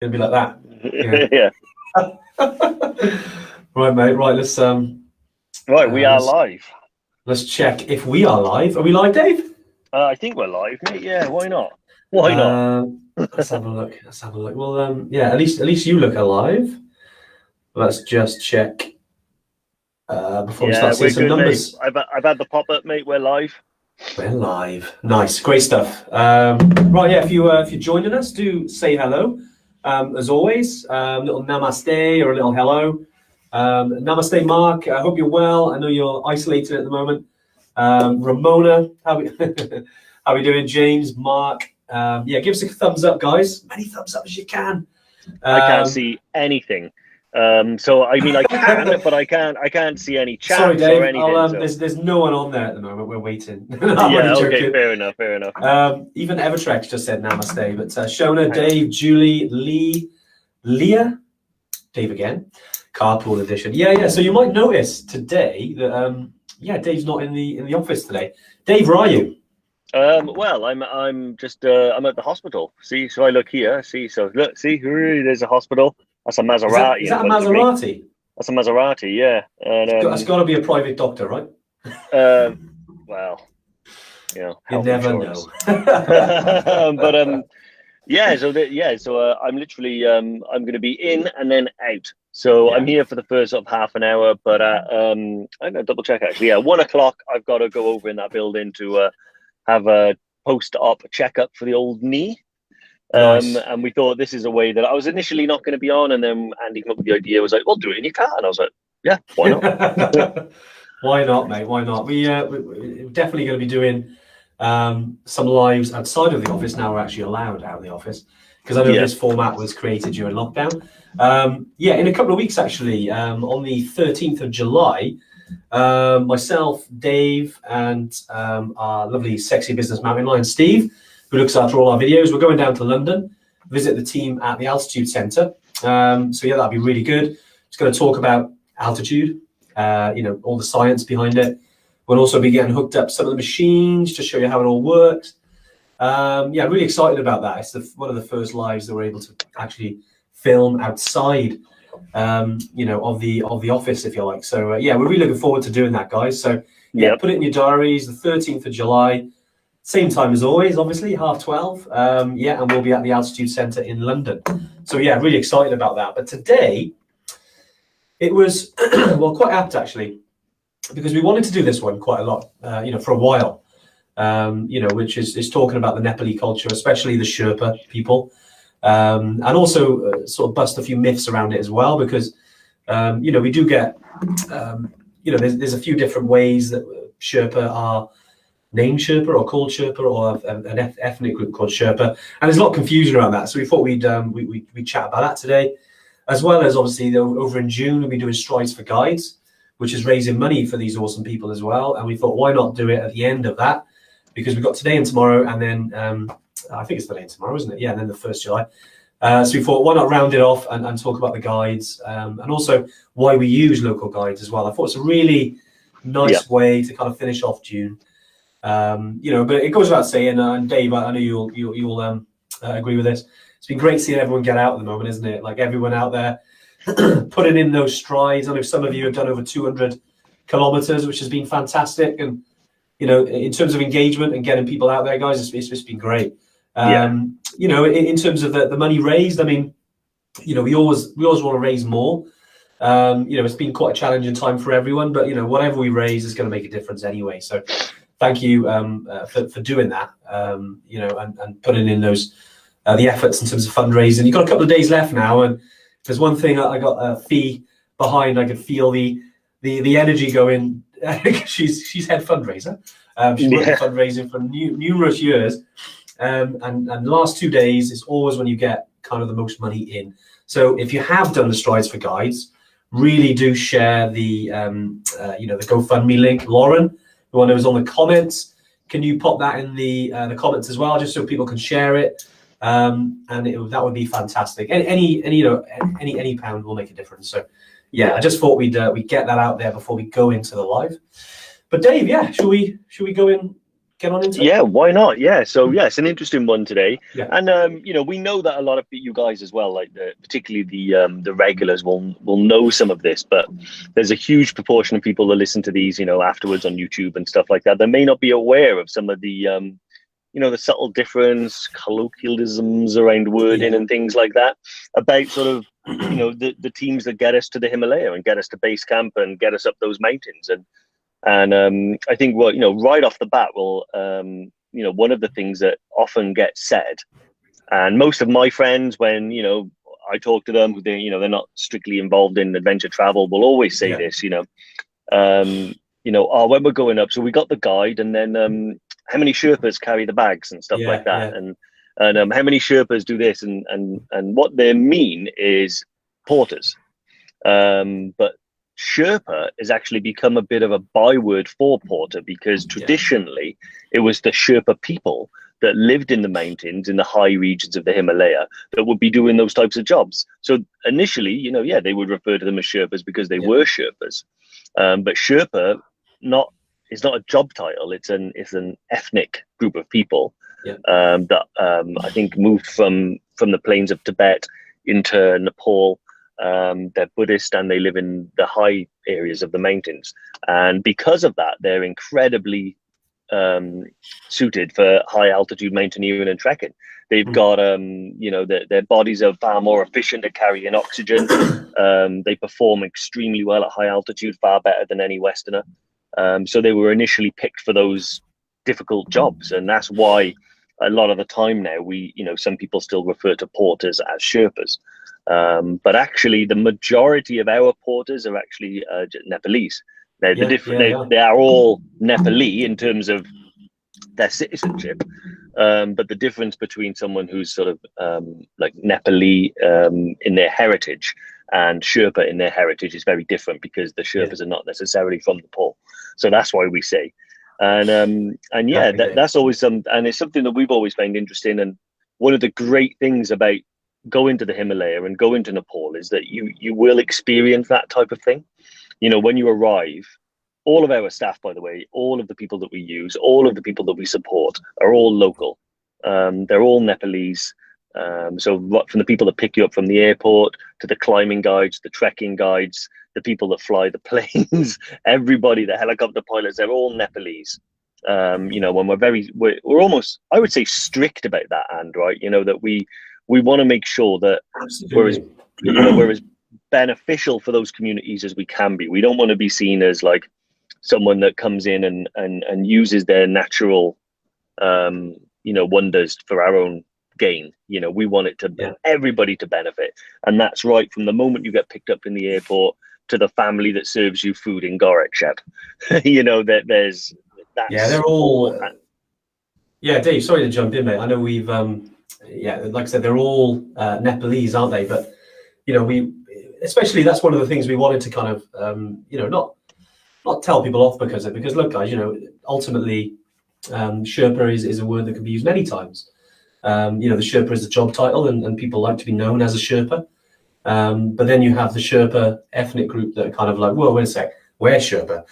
It'll be like that. Yeah. Right, mate. Right, let's Right, we are live. Let's check if we are live. Are we live, Dave? I think we're live, mate. Yeah, why not? Why not? Let's have a look. Let's have a look. Well, yeah, at least you look alive. Let's just check before we start seeing some numbers. Mate. I've had the pop up, mate. We're live. We're live. Nice, great stuff. Right, yeah. If you're joining us, do say hello. As always, little namaste or a little hello. Namaste, Mark. I hope you're well. I know you're isolated at the moment. Ramona, how we doing? James, Mark. Yeah, give us a thumbs up, guys. Many thumbs up as you can. I can't see anything. So I mean, I can, but I can't see any chats. Sorry, Dave. Or anything. There's no one on there at the moment. We're waiting. Yeah, okay, fair enough. Even EverTrek just said namaste, but Shona, Dave, Julie, Lee, Leah, Dave again, carpool edition. Yeah. So you might notice today that Dave's not in the office today. Dave, where are you? Well, I'm just I'm at the hospital. See, so I look here. See, so look, see, there's a hospital. That's a Maserati. Is that a Maserati? That's a Maserati, yeah. And that's got to be a private doctor, right? Well, you know, you never know. But yeah. So I'm literally I'm going to be in and then out. So yeah. I'm here for the first sort of half an hour, but I'm going to double check actually. Yeah, 1 o'clock. I've got to go over in that building to have a post-op checkup for the old knee. Nice. And we thought this is a way that I was initially not going to be on, and then Andy came up with the idea. Was like, "Well, do it in your car," and I was like, "Yeah, why not?" Why not, mate? Why not? We're definitely going to be doing some lives outside of the office. Now we're actually allowed out of the office because I know this format was created during lockdown. In a couple of weeks actually, on the 13th of July, myself, Dave, and our lovely, sexy business mountain lion, Steve, who looks after all our videos. We're going down to London, visit the team at the Altitude Centre. So yeah, that'll be really good. Just going to talk about altitude, all the science behind it. We'll also be getting hooked up some of the machines to show you how it all works. Really excited about that. It's one of the first lives that we're able to actually film outside, of the office, if you like. So we're really looking forward to doing that, guys. So put it in your diaries, the 13th of July. Same time as always, obviously, 12:30. And we'll be at the Altitude Centre in London. So yeah, really excited about that. But today, it was quite apt actually, because we wanted to do this one quite a lot, for a while. Which is talking about the Nepali culture, especially the Sherpa people, and also sort of bust a few myths around it as well, because we do get there's a few different ways that Sherpa are named Sherpa or called Sherpa, or an ethnic group called Sherpa, and there's a lot of confusion around that. So we thought we'd chat about that today, as well as obviously over in June we'll be doing Strides for Guides, which is raising money for these awesome people as well. And we thought, why not do it at the end of that? Because we've got today and tomorrow, and then I think it's today and tomorrow, isn't it? Yeah, and then the 1st July. So we thought, why not round it off and talk about the guides, and also why we use local guides as well. I thought it's a really nice way to kind of finish off June. But it goes without saying, and Dave, I know you'll agree with this. It's been great seeing everyone get out at the moment, isn't it? Like everyone out there putting in those strides. I know some of you have done over 200 kilometers, which has been fantastic. And, in terms of engagement and getting people out there, guys, it's been great. In terms of the money raised, I mean, we always want to raise more. It's been quite a challenging time for everyone, but, whatever we raise is going to make a difference anyway. So thank you for doing that, and putting in those the efforts in terms of fundraising. You've got a couple of days left now, and if there's one thing I got a fee behind, I could feel the energy going. she's head fundraiser. She's worked in fundraising for numerous years, and the last 2 days is always when you get kind of the most money in. So if you have done the Strides for Guides, really do share the the GoFundMe link. Lauren, the one that was on the comments, can you pop that in the comments as well, just so people can share it? That would be fantastic. Any pound will make a difference. So I just thought we'd get that out there before we go into the live. But Dave, should we go in, get on into? Yeah, why not? Yeah, so yeah, it's an interesting one today, Yeah. and you know, we know that a lot of you guys as well, like particularly the regulars, will know some of this, but there's a huge proportion of people that listen to these, you know, afterwards on YouTube and stuff like that. They may not be aware of some of the you know, the subtle difference, colloquialisms around wording and things like that about sort of, you know, the teams that get us to the Himalaya and get us to base camp and get us up those mountains. And I think, well, you know, right off the bat, well, you know, one of the things that often gets said, and most of my friends, when, you know, I talk to them, they, you know, they're not strictly involved in adventure travel, will always say this, you know, oh, when we're going up, so we got the guide, and then how many Sherpas carry the bags and stuff like that, and how many Sherpas do this, and what they mean is porters, but Sherpa has actually become a bit of a byword for porter, because traditionally it was the Sherpa people that lived in the mountains, in the high regions of the Himalaya, that would be doing those types of jobs. So initially, you know, they would refer to them as Sherpas because they were Sherpas. But Sherpa is not a job title. It's an ethnic group of people that I think moved from the plains of Tibet into Nepal. They're Buddhist and they live in the high areas of the mountains, and because of that, they're incredibly suited for high altitude mountaineering and trekking. They've got you know, their bodies are far more efficient at carrying oxygen. They perform extremely well at high altitude, far better than any Westerner. So they were initially picked for those difficult jobs, and that's why a lot of the time now you know, some people still refer to porters as Sherpas. But actually, the majority of our porters are actually Nepalese. Now, they are all Nepali in terms of their citizenship, but the difference between someone who's sort of like Nepali in their heritage and Sherpa in their heritage is very different, because the Sherpas are not necessarily from Nepal. So that's why we say, and that's always and it's something that we've always found interesting. And one of the great things about going to the Himalaya and going to Nepal is that you will experience that type of thing. You know, when you arrive, all of our staff, by the way, all of the people that we use, all of the people that we support are all local. They're all Nepalese. So from the people that pick you up from the airport, to the climbing guides, the trekking guides, the people that fly the planes, everybody, the helicopter pilots, they're all Nepalese. You know, when we're almost, I would say, strict about that, and right, you know, that we want to make sure that we're as beneficial for those communities as we can be. We don't want to be seen as like someone that comes in and uses their natural you know, wonders for our own gain. You know, we want it to everybody to benefit, and that's right from the moment you get picked up in the airport to the family that serves you food in Gorakshep. You know, that there's they're all Dave, sorry to jump in, mate. I know we've like I said, they're all Nepalese, aren't they? But you know, especially that's one of the things we wanted to kind of you know, not tell people off because look, guys, you know, ultimately Sherpa is a word that can be used many times. You know, the Sherpa is a job title, and people like to be known as a Sherpa. But then you have the Sherpa ethnic group that are kind of like, whoa, wait a sec, we're Sherpa.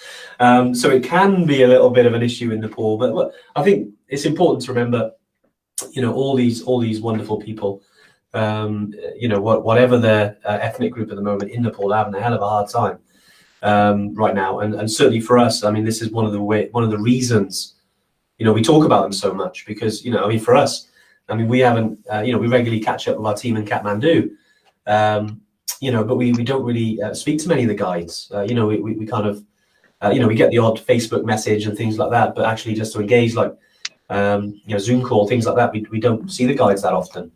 So it can be a little bit of an issue in Nepal. But I think it's important to remember, you know, all these wonderful people, you know, whatever their ethnic group at the moment in Nepal, are having a hell of a hard time right now. And certainly for us, I mean, this is one of the reasons, you know, we talk about them so much, because, you know, I mean, for us, I mean, we haven't, you know, we regularly catch up with our team in Kathmandu, you know, but we don't really speak to many of the guides. You know, we kind of, you know, we get the odd Facebook message and things like that, but actually just to engage, like, you know, Zoom call, things like that, we don't see the guides that often.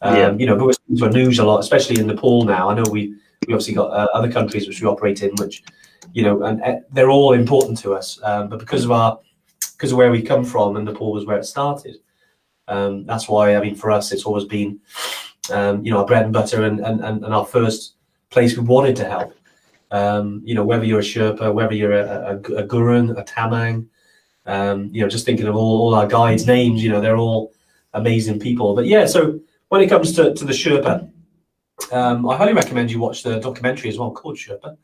You know, but we're speaking to news a lot, especially in Nepal now. I know we obviously got other countries which we operate in, which, you know, and they're all important to us. But because of where we come from, and Nepal was where it started, that's why, I mean, for us, it's always been, you know, our bread and butter and our first place we wanted to help. You know, whether you're a Sherpa, whether you're a Gurung, a Tamang, you know, just thinking of all our guides' names, you know, they're all amazing people. But yeah, so when it comes to the Sherpa, I highly recommend you watch the documentary as well called Sherpa,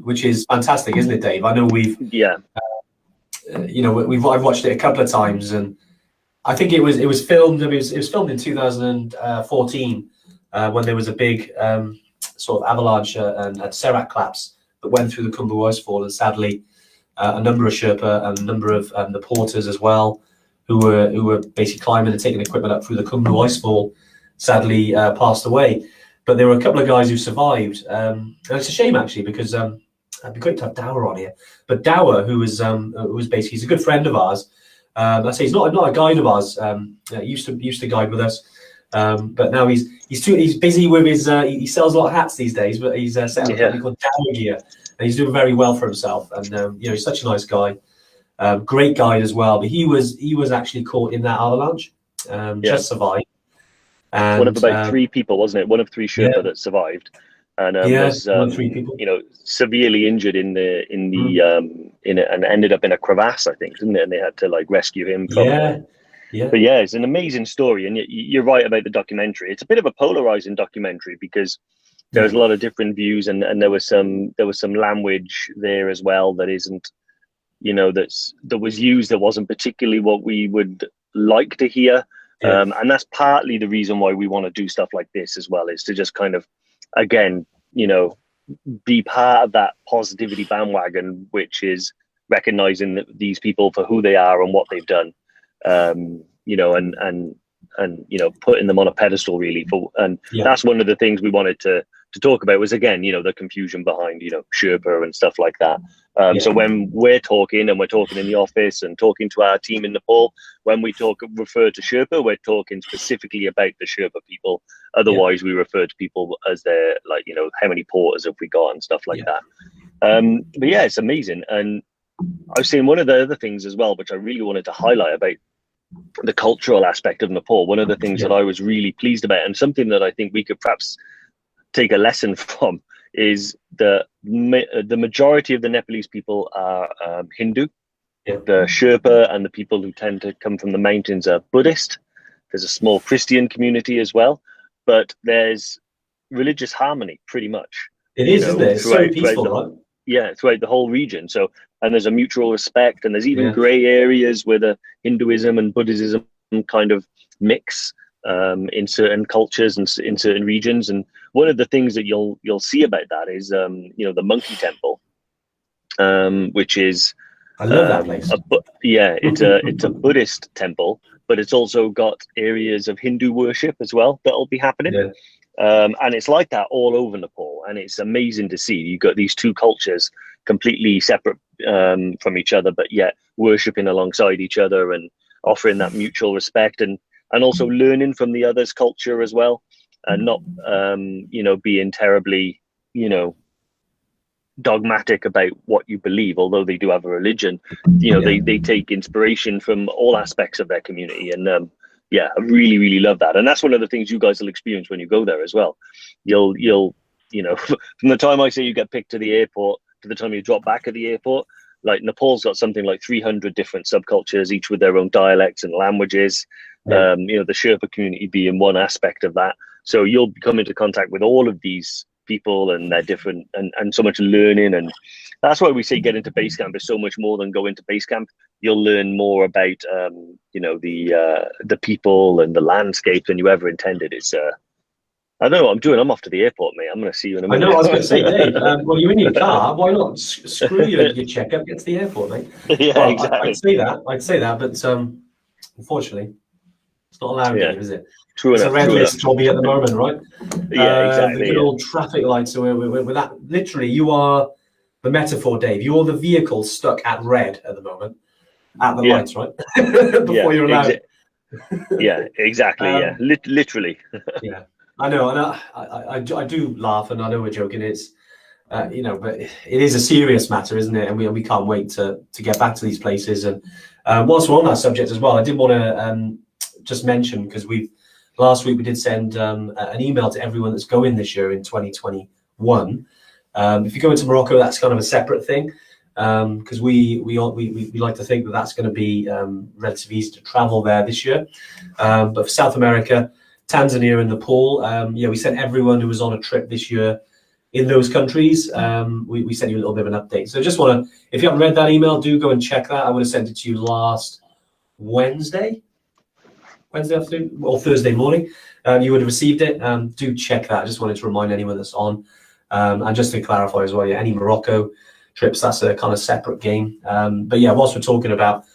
which is fantastic, isn't it, Dave? I know we've I've watched it a couple of times, and I think it was filmed. It was filmed in 2014 when there was a big sort of avalanche and serac collapse that went through the Khumbu Icefall, and sadly, a number of Sherpa and a number of the porters as well, who were basically climbing and taking equipment up through the Khumbu Icefall, sadly passed away. But there were a couple of guys who survived, and it's a shame actually, because it'd be great to have Dower on here. But Dower, who was basically, he's a good friend of ours. I say he's not a guide of ours. Used to guide with us, but now he's busy with his. He sells a lot of hats these days, but he's set up a company called Dower Gear, and he's doing very well for himself. And he's such a nice guy, great guide as well. But he was actually caught in that avalanche, just survived. And one of about 3 people, wasn't it? One of 3 Sherpa that survived, and was 3 people. Severely injured in it, and ended up in a crevasse, I think, didn't it? And they had to like rescue him from it. But yeah, it's an amazing story, and you're right about the documentary. It's a bit of a polarizing documentary because there's a lot of different views, and there was some language there as well that isn't, that was used that wasn't particularly what we would like to hear. And that's partly the reason why we want to do stuff like this as well, is to just kind of, again, be part of that positivity bandwagon, which is recognizing these people for who they are and what they've done, and putting them on a pedestal really. That's one of the things we wanted to talk about, was, again, the confusion behind, Sherpa and stuff like that. So when we're talking, and we're talking in the office and talking to our team in Nepal, when we refer to Sherpa, we're talking specifically about the Sherpa people. Otherwise, we refer to people as they're like, how many porters have we got and stuff like that. But yeah, it's amazing. And I was saying one of the other things as well, which I really wanted to highlight about the cultural aspect of Nepal. One of the things that I was really pleased about, and something that I think we could perhaps take a lesson from, is the majority of the Nepalese people are Hindu. The Sherpa and the people who tend to come from the mountains are Buddhist. There's a small Christian community as well, but there's religious harmony pretty much. It is, isn't it? It's so peaceful, right? Yeah, throughout the whole region. So, and there's a mutual respect, and there's even grey areas where the Hinduism and Buddhism kind of mix in certain cultures and in certain regions. And one of the things that you'll see about that is the monkey temple, which is, I love that place. It's a Buddhist temple, but it's also got areas of Hindu worship as well that'll be happening. And it's like that all over Nepal, and it's amazing to see. You've got these 2 cultures completely separate from each other, but yet worshipping alongside each other and offering that mutual respect, and also learning from the other's culture as well, and not being terribly dogmatic about what you believe. Although they do have a religion, they take inspiration from all aspects of their community. And I really, really love that. And that's one of the things you guys will experience when you go there as well. You'll from the time I say you get picked to the airport to the time you drop back at the airport, like Nepal's got something like 300 different subcultures, each with their own dialects and languages. The Sherpa community being one aspect of that. So you'll come into contact with all of these people, and they're different, and so much learning. And that's why we say get into base camp is so much more than go into base camp. You'll learn more about the people and the landscape than you ever intended. It's I don't know what I'm doing. I'm off to the airport, mate. I'm going to see you in a minute. I know. I was going to say, Dave. Well, you're in your car. Why not screw your checkup? Get to the airport, mate. Exactly. I'd say that, but unfortunately, it's not allowed, Dave, is it? True it's enough. A red list hobby at the moment, right? Exactly. The good old traffic lights. So with that, literally, you are the metaphor, Dave. You're the vehicle stuck at red at the moment, at the lights, right? Before you're allowed. Exactly. Literally. I know, and I do laugh, and I know we're joking. It's but it is a serious matter, isn't it? And we can't wait to get back to these places. And whilst we're on that subject as well, I did want to just mention, because last week we did send an email to everyone that's going this year in 2021. If you go into Morocco, that's kind of a separate thing, because we like to think that that's going to be relatively easy to travel there this year. But for South America, Tanzania and Nepal, we sent everyone who was on a trip this year in those countries. We sent you a little bit of an update. So just want to, if you haven't read that email, do go and check that. I would have sent it to you last Wednesday afternoon or Thursday morning. You would have received it. Do check that. I just wanted to remind anyone that's on. And just to clarify as well, yeah, any Morocco trips, that's a kind of separate game. But yeah, whilst we're talking about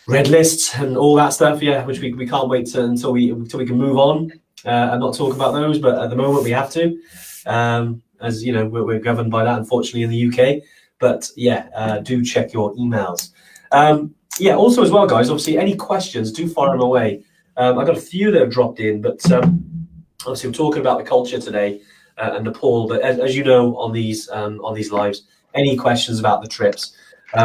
red lists and all that stuff, yeah, which we can't wait until we can move on and not talk about those. But at the moment, we have to. As you know, we're governed by that, unfortunately, in the UK. But yeah, do check your emails. Yeah, also as well, guys, obviously, any questions, do fire them away. I've got a few that have dropped in, but obviously we're talking about the culture today and Nepal. But as you know, on these lives, any questions about the trips,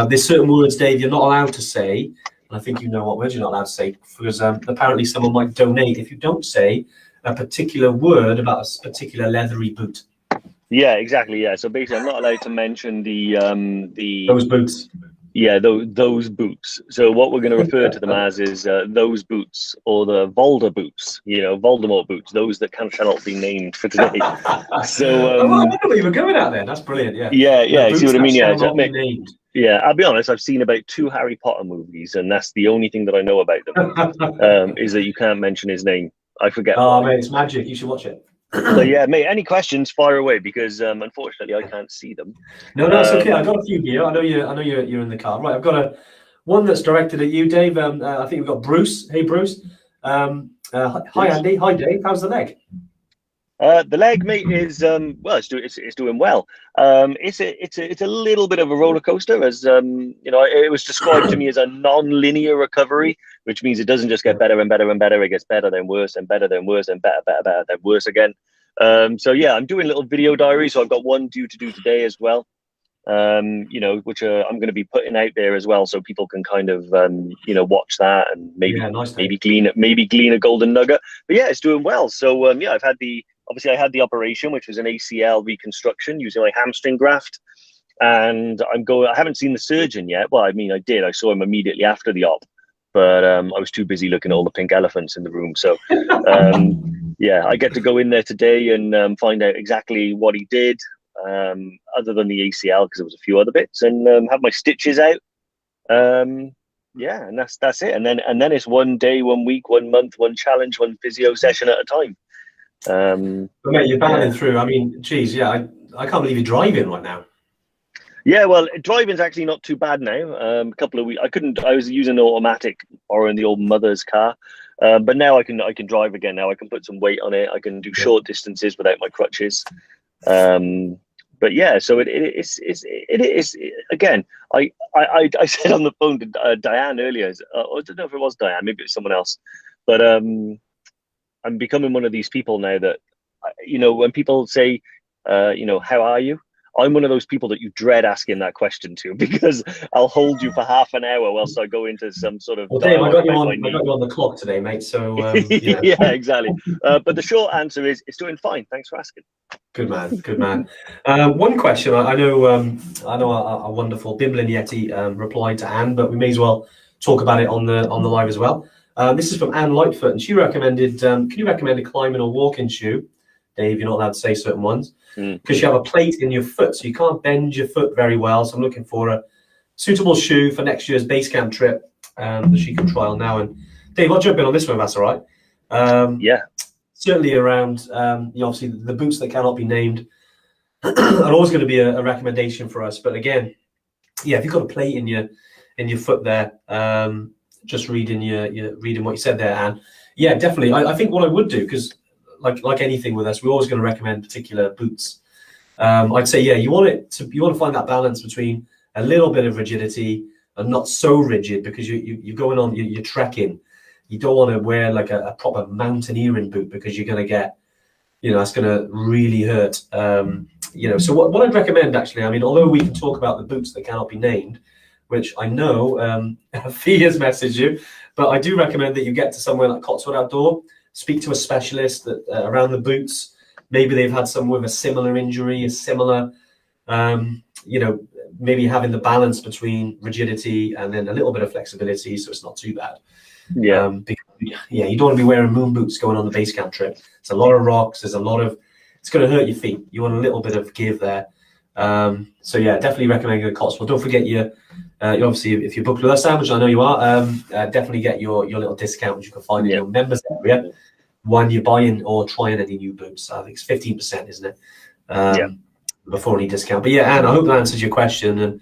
there's certain words, Dave, you're not allowed to say. And I think you know what words you're not allowed to say, because apparently someone might donate if you don't say a particular word about a particular leathery boot. Yeah, exactly. Yeah. So basically, I'm not allowed to mention Those boots. Yeah, those boots. So what we're going to refer to them as is those boots, or the Volder boots. You know, Voldemort boots. Those that cannot be named for today. So I wonder where you were going out there. That's brilliant. Yeah. Yeah. You see what I mean? Yeah. Named. Yeah, I'll be honest, I've seen about 2 Harry Potter movies, and that's the only thing that I know about them, is that you can't mention his name. I forget. Oh, mate, it's magic. You should watch it. So yeah, mate, any questions, fire away, because unfortunately I can't see them. No, it's okay. I got a few here. I know you're in the car. Right, I've got one that's directed at you, Dave. I think we've got Bruce. Hey, Bruce. Hi, Andy. Hi, Dave. How's the leg? The leg, mate, is well, it's doing well. It's a little bit of a roller coaster, as you know. It was described to me as a non-linear recovery, which means it doesn't just get better and better and better. It gets better then worse and better then worse and better then worse again. So yeah, I'm doing little video diaries. So I've got one due to do today as well. You know, which I'm going to be putting out there as well, so people can kind of you know, watch that and maybe glean a golden nugget. But yeah, it's doing well. So yeah, I had the operation, which was an ACL reconstruction using my hamstring graft, and I haven't seen the surgeon yet. Well, I mean, I did. I saw him immediately after the op, but I was too busy looking at all the pink elephants in the room. So yeah, I get to go in there today and find out exactly what he did, other than the ACL, because there was a few other bits, and have my stitches out. Yeah, and that's it. And then it's 1 day, 1 week, 1 month, one challenge, one physio session at a time. But mate, you're battling through. I mean, geez, yeah, I can't believe you're driving right now. Yeah, well, driving's actually not too bad now. A couple of weeks, I was using an automatic, borrowing the old mother's car, but now I can drive again. Now I can put some weight on it. I can do short distances without my crutches. But yeah, so it is again. I said on the phone to Diane earlier. I don't know if it was Diane, maybe it was someone else, but I'm becoming one of these people now that, you know, when people say, you know, how are you? I'm one of those people that you dread asking that question to, because I'll hold you for half an hour whilst I go into some sort of. Well, Dave, I got you on the clock today, mate. So you know. Yeah, exactly. But the short answer is, it's doing fine. Thanks for asking. Good man. One question. I know our wonderful Bimblin Yeti replied to Anne, but we may as well talk about it on the live as well. This is from Anne Lightfoot, and she recommended, can you recommend a climbing or walking shoe? Dave, you're not allowed to say certain ones, because you have a plate in your foot, so you can't bend your foot very well. So I'm looking for a suitable shoe for next year's base camp trip that she can trial now. And Dave, I'll jump in on this one if that's all right. Yeah. Certainly around, obviously the boots that cannot be named are always going to be a recommendation for us. But again, yeah, if you've got a plate in your foot there, just reading what you said there, Anne. Yeah, definitely. I think what I would do, because like anything with us, we're always going to recommend particular boots. I'd say, yeah, you want to find that balance between a little bit of rigidity and not so rigid, because you're going on, you're trekking. You don't want to wear like a proper mountaineering boot, because you're going to get, that's going to really hurt. So what I'd recommend, actually, I mean, although we can talk about the boots that cannot be named, which I know Fee has messaged you, but I do recommend that you get to somewhere like Cotswold Outdoor, speak to a specialist that around the boots. Maybe they've had someone with a similar injury, maybe having the balance between rigidity and then a little bit of flexibility, so it's not too bad. Yeah. You don't want to be wearing moon boots going on the base camp trip. It's a lot of rocks. There's a lot of it's going to hurt your feet. You want a little bit of give there. So yeah, definitely recommend going to Cotswold. Don't forget you obviously if you're booked with us, Sam, which I know you are, definitely get your little discount which you can find in your members area when you're buying or trying any new boots. I think it's 15%, isn't it? Before any discount. But yeah, Anne, I hope that answers your question. And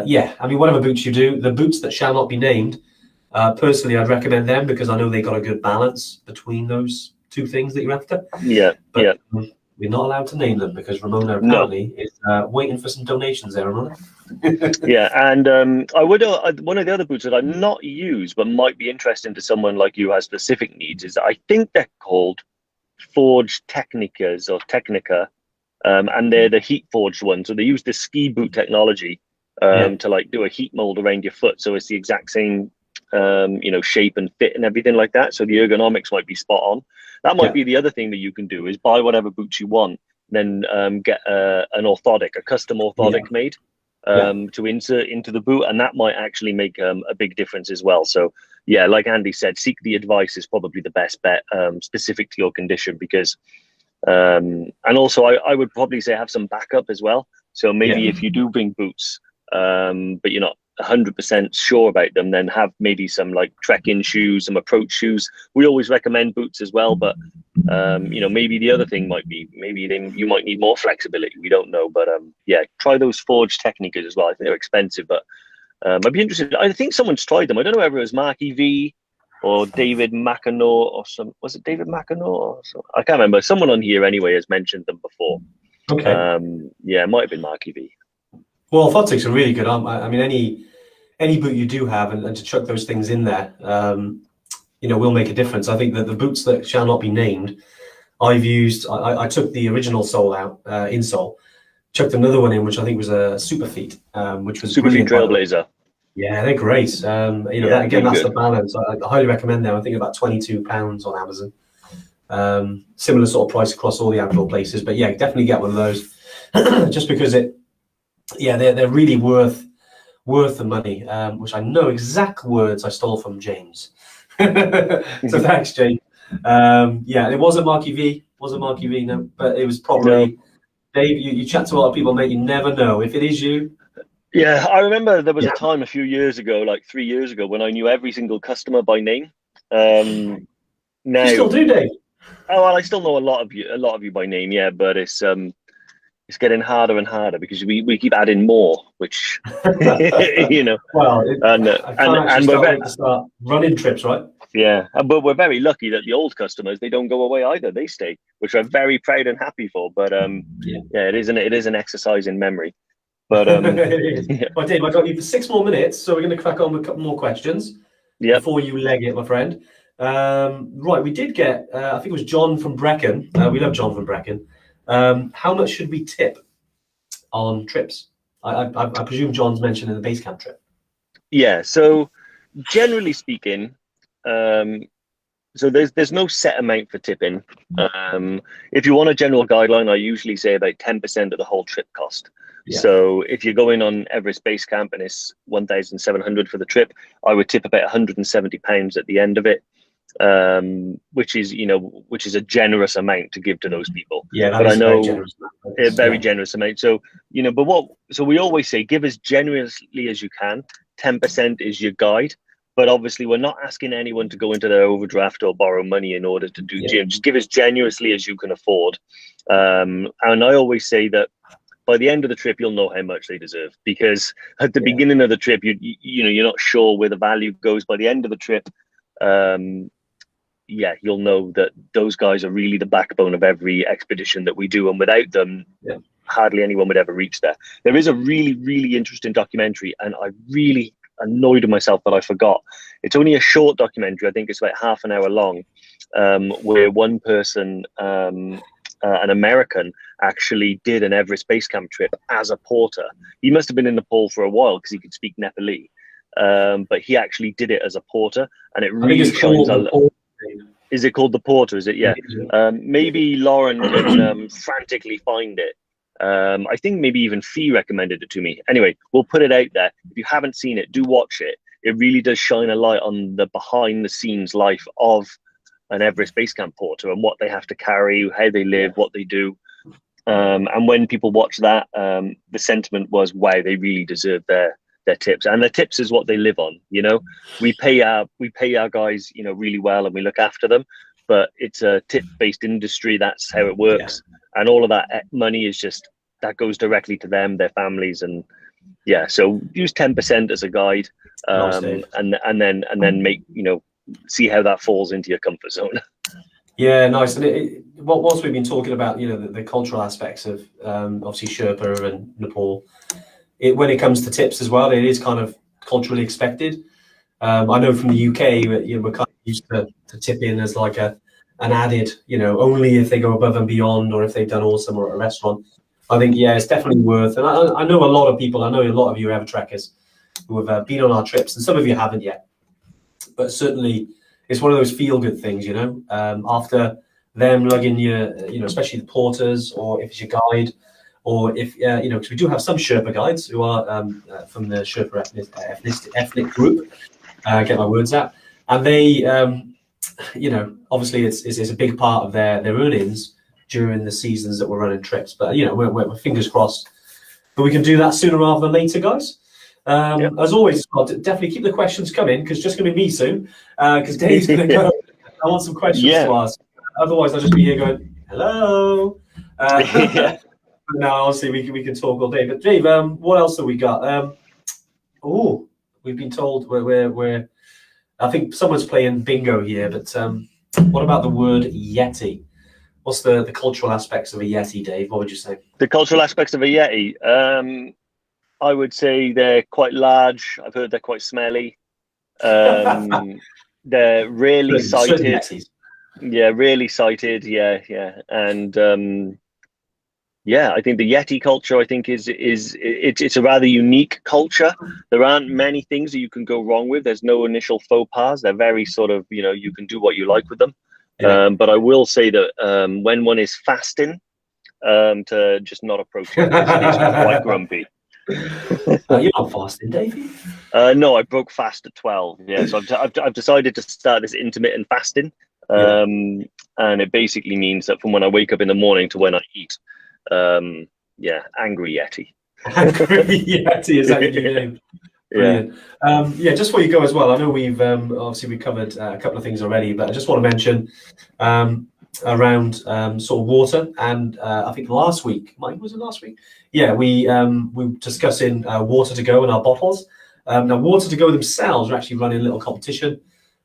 yeah, I mean, whatever boots you do, the boots that shall not be named, personally, I'd recommend them because I know they got a good balance between those two things that you're after. But we're not allowed to name them because Ramona apparently is waiting for some donations there, Ramona. And I would one of the other boots that I've not used but might be interesting to someone like you who has specific needs is I think they're called Forged Technicas or Technica, and they're the heat forged ones. So they use the ski boot technology to like do a heat mold around your foot, so it's the exact same shape and fit and everything like that. So the ergonomics might be spot on. That might be the other thing that you can do is buy whatever boots you want, then get an orthotic, a custom orthotic made to insert into the boot, and that might actually make a big difference as well. So yeah, like Andy said, seek the advice is probably the best bet specific to your condition, because and also I would probably say have some backup as well. So maybe if you do bring boots but you're not 100% sure about them, then have maybe some like trekking shoes, some approach shoes. We always recommend boots as well, but maybe the other thing might be you might need more flexibility. We don't know, but yeah, try those Forged Technicas as well. I think they're expensive, but I'd be interested. I think someone's tried them. I don't know whether it was Mark EV or David McAnor or was it David McAnor or some, I can't remember. Someone on here anyway has mentioned them before. Yeah, it might have been Mark EV. Well, orthotics are really good. I mean, any boot you do have, and to chuck those things in there, will make a difference. I think that the boots that shall not be named, I've used. I took the original sole out, insole, chucked another one in, which I think was a Superfeet, which was Superfeet Trailblazer. Yeah, they're great. That, again, that's the balance. I highly recommend them. I think about £22 on Amazon. Similar sort of price across all the outdoor places, but yeah, definitely get one of those, just because they're really worth the money, which I know exact words I stole from James. So thanks, James. It wasn't Marky V, no, but it was probably Dave. You chat to a lot of people, mate. You never know if it is you. Yeah, I remember there was a time a few years ago, like 3 years ago, when I knew every single customer by name. Now, you still do, Dave? Oh well, I still know a lot of you by name, yeah, but it's getting harder and harder because we keep adding more, which Well, and we're start running trips, right? Yeah, but we're very lucky that the old customers, they don't go away either; they stay, which we're very proud and happy for. But it is an exercise in memory. But Well, Dave, I got you for 6 more minutes, so we're going to crack on with a couple more questions before you leg it, my friend. Right, we did get, I think it was John from Brecon. We love John from Brecon. How much should we tip on trips? I presume John's mentioned in the base camp trip. Yeah, so generally speaking, so there's no set amount for tipping. If you want a general guideline, I usually say about 10% of the whole trip cost. So if you're going on Everest base camp and it's 1,700 for the trip, I would tip about £170 at the end of it. Which is a generous amount to give to those people. Yeah, but I know a very generous amount. So so we always say give as generously as you can. 10% is your guide, but obviously we're not asking anyone to go into their overdraft or borrow money in order to do gym. Just give as generously as you can afford. And I always say that by the end of the trip, you'll know how much they deserve, because at the beginning of the trip, you're not sure where the value goes. By the end of the trip, you'll know that those guys are really the backbone of every expedition that we do, and without them, hardly anyone would ever reach there. There is a really, really interesting documentary, and I really annoyed myself that I forgot. It's only a short documentary. I think it's about half an hour long, where one person, an American, actually did an Everest base camp trip as a porter. He must have been in Nepal for a while because he could speak Nepali, but he actually did it as a porter, and it really shines a lot. Is it called The Porter? Is it? Yeah. Maybe Lauren can frantically find it. I think maybe even Fee recommended it to me. Anyway, we'll put it out there. If you haven't seen it, do watch it. It really does shine a light on the behind the scenes life of an Everest base camp porter and what they have to carry, how they live, what they do. And when people watch that, the sentiment was, wow, they really deserve their tips, and their tips is what they live on. You know, we pay our guys, you know, really well, and we look after them, but it's a tip-based industry. That's how it works, and all of that money is just that goes directly to them, their families, and yeah. So use 10% as a guide, and then make, you know, see how that falls into your comfort zone. Yeah, nice. And whilst we've been talking about, you know, the cultural aspects of obviously Sherpa and Nepal, when it comes to tips as well, it is kind of culturally expected. I know from the UK, you know, we're kind of used to tipping as like an added, you know, only if they go above and beyond, or if they've done awesome or at a restaurant. I think, yeah, it's definitely worth. And I know a lot of people. I know a lot of you EverTrekkers who have been on our trips, and some of you haven't yet. But certainly, it's one of those feel-good things, you know. After them lugging you know, especially the porters, or if it's your guide, or if you know, because we do have some Sherpa guides who are from the Sherpa ethnic group. Get my words out, and they, you know, obviously it's a big part of their earnings during the seasons that we're running trips. But you know, we're fingers crossed, but we can do that sooner rather than later, guys. As always, definitely keep the questions coming, because it's just going to be me soon, because Dave's going to go. I want some questions to ask. Otherwise, I'll just be here going, hello. But now, obviously, we can talk all day. But Dave, what else have we got? We've been told we're I think someone's playing bingo here, but what about the word Yeti? What's the cultural aspects of a Yeti, Dave? What would you say? The cultural aspects of a Yeti, I would say they're quite large. I've heard they're quite smelly. They're rarely sighted. Yeah, really sighted. Yeah. And yeah, I think the Yeti culture, I think it's a rather unique culture. There aren't many things that you can go wrong with. There's no initial faux pas. They're very sort of, you know, you can do what you like with them. But I will say that when one is fasting, to just not approach it. It's quite grumpy. You're not fasting, Davey? No, I broke fast at 12. Yeah, so I've decided to start this intermittent fasting, and it basically means that from when I wake up in the morning to when I eat, angry Yeti. Angry Yeti, is that your new name? Brilliant. Yeah, just before you go as well, I know we've obviously we covered a couple of things already, but I just want to mention around sort of water, and I think last week, Mike, was it last week? Yeah, we were discussing water to go in our bottles. Now, water to go themselves are actually running a little competition,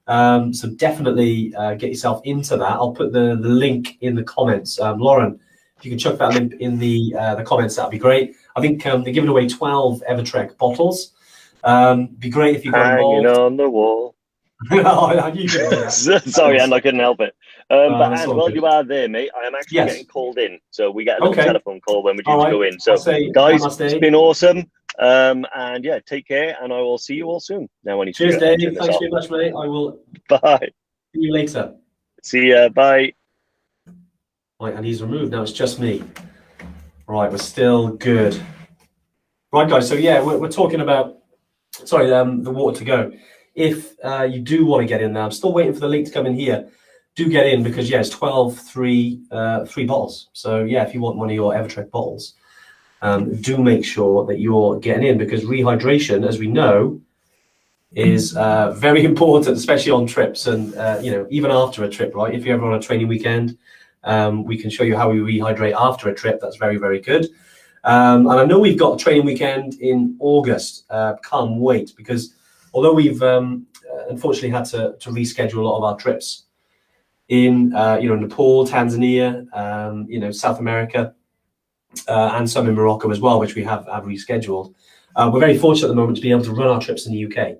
so definitely get yourself into that. I'll put the link in the comments. Lauren, if you can chuck that link in the comments, that'd be great. I think they're giving away 12 EverTrek bottles. Be great if you got involved. Hanging on the wall. I knew you could do that. Sorry, and I couldn't help it. But and while good. you are there, mate, I am actually getting called in. So we get a little telephone call when we're due to go in. So guys, it's been awesome. And yeah, take care, and I will see you all soon. Now I need Cheers, Dave. Thanks very much, mate. I will. Bye. See you later. See ya. Bye. Right, and he's removed. Now it's just me. Right, we're still good. Right, guys. So yeah, we're talking about the water to go. If you do want to get in there, I'm still waiting for the link to come in here. Do get in, because yeah, it's 12 three bottles. So yeah, if you want one of your EverTrek bottles, do make sure that you're getting in, because rehydration, as we know, is very important, especially on trips, and you know, even after a trip, right? If you're ever on a training weekend, we can show you how we rehydrate after a trip. That's very, very good. And I know we've got a training weekend in August. Can't wait, because although we've unfortunately had to reschedule a lot of our trips in you know, Nepal, Tanzania, you know, South America, and some in Morocco as well, which we have rescheduled. We're very fortunate at the moment to be able to run our trips in the UK.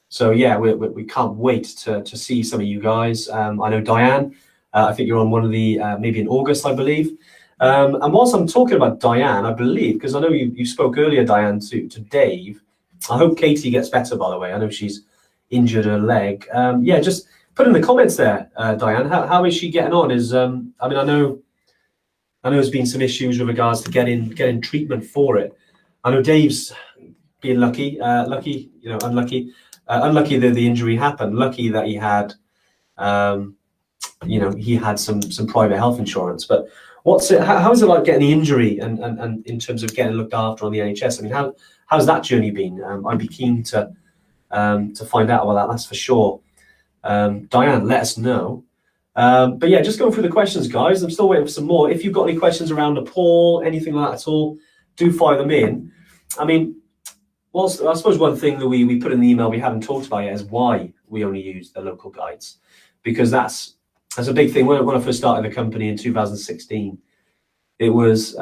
So yeah, we can't wait to see some of you guys. I know Diane, I think you're on one of the maybe in August, I believe. And whilst I'm talking about Diane, I believe, because I know you spoke earlier, Diane, to Dave. I hope Katie gets better, by the way. I know she's injured her leg. Yeah, just put in the comments there, Diane. How is she getting on? I mean, I know there's been some issues with regards to getting treatment for it. I know Dave's being lucky, you know, unlucky. Unlucky that the injury happened. Lucky that he had he had some private health insurance. But what's it? How is it like getting the injury and in terms of getting looked after on the NHS? I mean, how's that journey been? I'd be keen to find out about that. That's for sure. Diane, let us know. But yeah, just going through the questions, guys. I'm still waiting for some more. If you've got any questions around Nepal, anything like that at all, do fire them in. I mean, I suppose one thing that we put in the email we haven't talked about yet is why we only use the local guides, because that's a big thing. When I first started the company in 2016, it was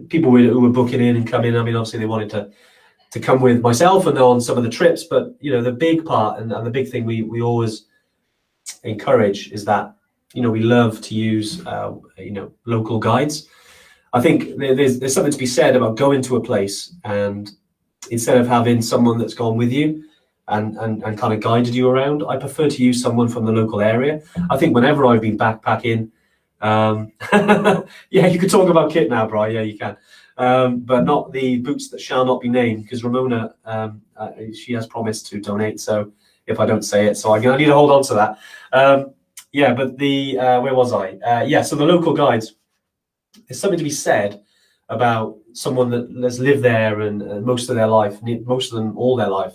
people who were booking in and coming. I mean, obviously they wanted to come with myself and on some of the trips, but the big part and the big thing we always encourage is that we love to use local guides. I think there's something to be said about going to a place and instead of having someone that's gone with you and kind of guided you around, I prefer to use someone from the local area. I think whenever I've been backpacking, yeah, you could talk about kit now, Bri. Yeah, you can, but not the boots that shall not be named, because Ramona, she has promised to donate. So if I don't say it, so I need to hold on to that. Yeah, but where was I? Yeah, so the local guides. There's something to be said about someone that's lived there and most of their life, most of them all their life,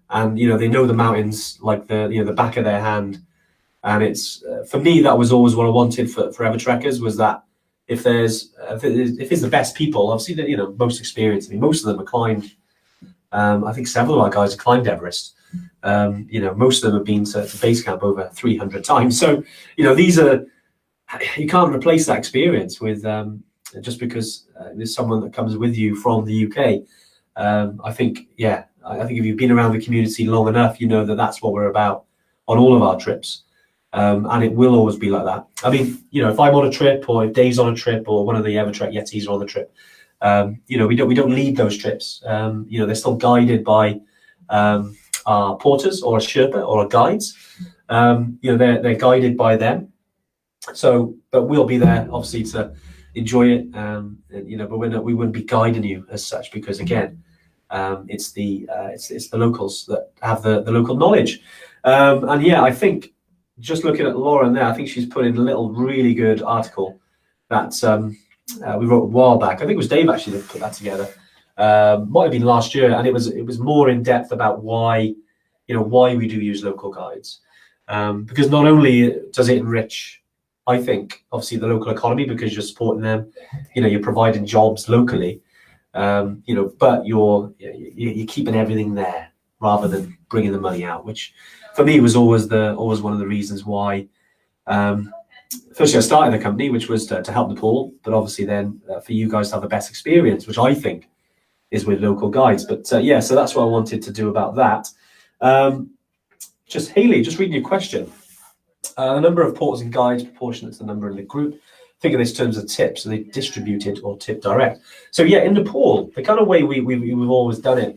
and they know the mountains like the back of their hand. And it's for me, that was always what I wanted for EverTrekkers, was that if it's the best people, obviously the most experienced. I mean, most of them have climbed. I think several of our guys have climbed Everest. Most of them have been to base camp over 300 times. So these are. You can't replace that experience with just because there's someone that comes with you from the UK. I think if you've been around the community long enough, you know that that's what we're about on all of our trips, and it will always be like that. I mean, if I'm on a trip, or if Dave's on a trip, or one of the EverTrek Yetis are on the trip, we don't lead those trips. They're still guided by our porters or a Sherpa or our guides. They're guided by them. So, but we'll be there obviously to enjoy it, but we wouldn't be guiding you as such, because again, it's the locals that have the local knowledge. And yeah, I think just looking at Lauren there, I think she's put in a little really good article that we wrote a while back. I think it was Dave actually that put that together. Might have been last year, and it was more in depth about why we do use local guides, because not only does it enrich, I think, obviously the local economy, because you're supporting them, you're providing jobs locally, but you're keeping everything there rather than bringing the money out, which for me was always one of the reasons why. Firstly, I started the company, which was to help Nepal, but obviously then for you guys to have the best experience, which I think is with local guides. But yeah, so that's what I wanted to do about that. Just Haley, just reading your question. The number of porters and guides proportionate to the number in the group. Think of this in terms of tips. Are they distributed or tip direct? So yeah, in Nepal, the kind of way we've always done it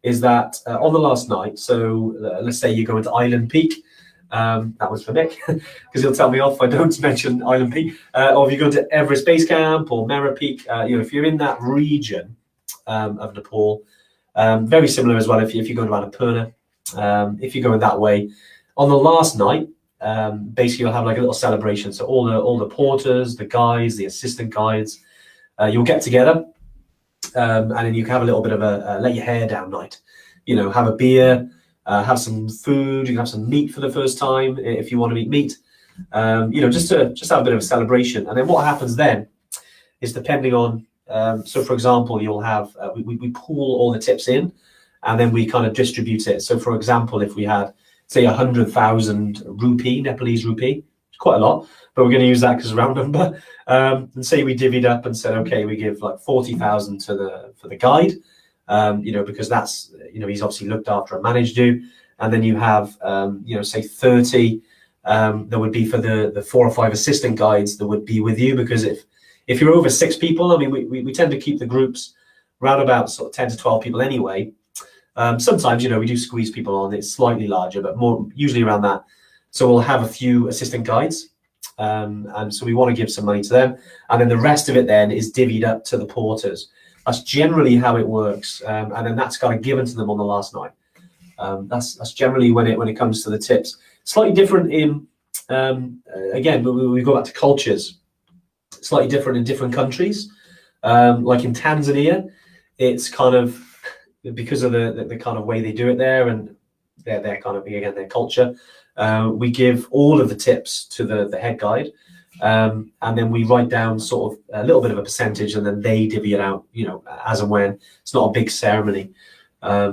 is that on the last night, so let's say you go into Island Peak. That was for Nick, because he'll tell me off if I don't mention Island Peak. Or if you go to Everest Base Camp or Mera Peak, if you're in that region of Nepal, very similar as well if you go to Annapurna, if you're going that way. On the last night, basically you'll have like a little celebration. So all the porters, the guides, the assistant guides, you'll get together, and then you can have a little bit of a let your hair down night. Have a beer, have some food. You can have some meat for the first time if you want to eat meat. Just have a bit of a celebration. And then what happens then is depending on. So for example, you'll have we pool all the tips in, and then we kind of distribute it. So for example, if we had say 100,000 rupee, Nepalese rupee, it's quite a lot, but we're going to use that because it's a round number. And say we divvied up and said, okay, we give like 40,000 for the guide, because that's, he's obviously looked after and managed you. And then you have, say 30, there would be for the 4 or 5 assistant guides that would be with you, because if you're over 6 people, I mean, we tend to keep the groups round about sort of 10 to 12 people anyway. Sometimes, we do squeeze people on, it's slightly larger, but more usually around that. So we'll have a few assistant guides. And so we want to give some money to them. And then the rest of it then is divvied up to the porters. That's generally how it works. And then that's kind of given to them on the last night. That's generally when it comes to the tips. Slightly different in again, we go back to cultures, slightly different in different countries. Like in Tanzania, it's kind of because of the kind of way they do it there, and their kind of, again, their culture. We give all of the tips to the head guide, and then we write down sort of a little bit of a percentage, and then they divvy it out, as and when. It's not a big ceremony,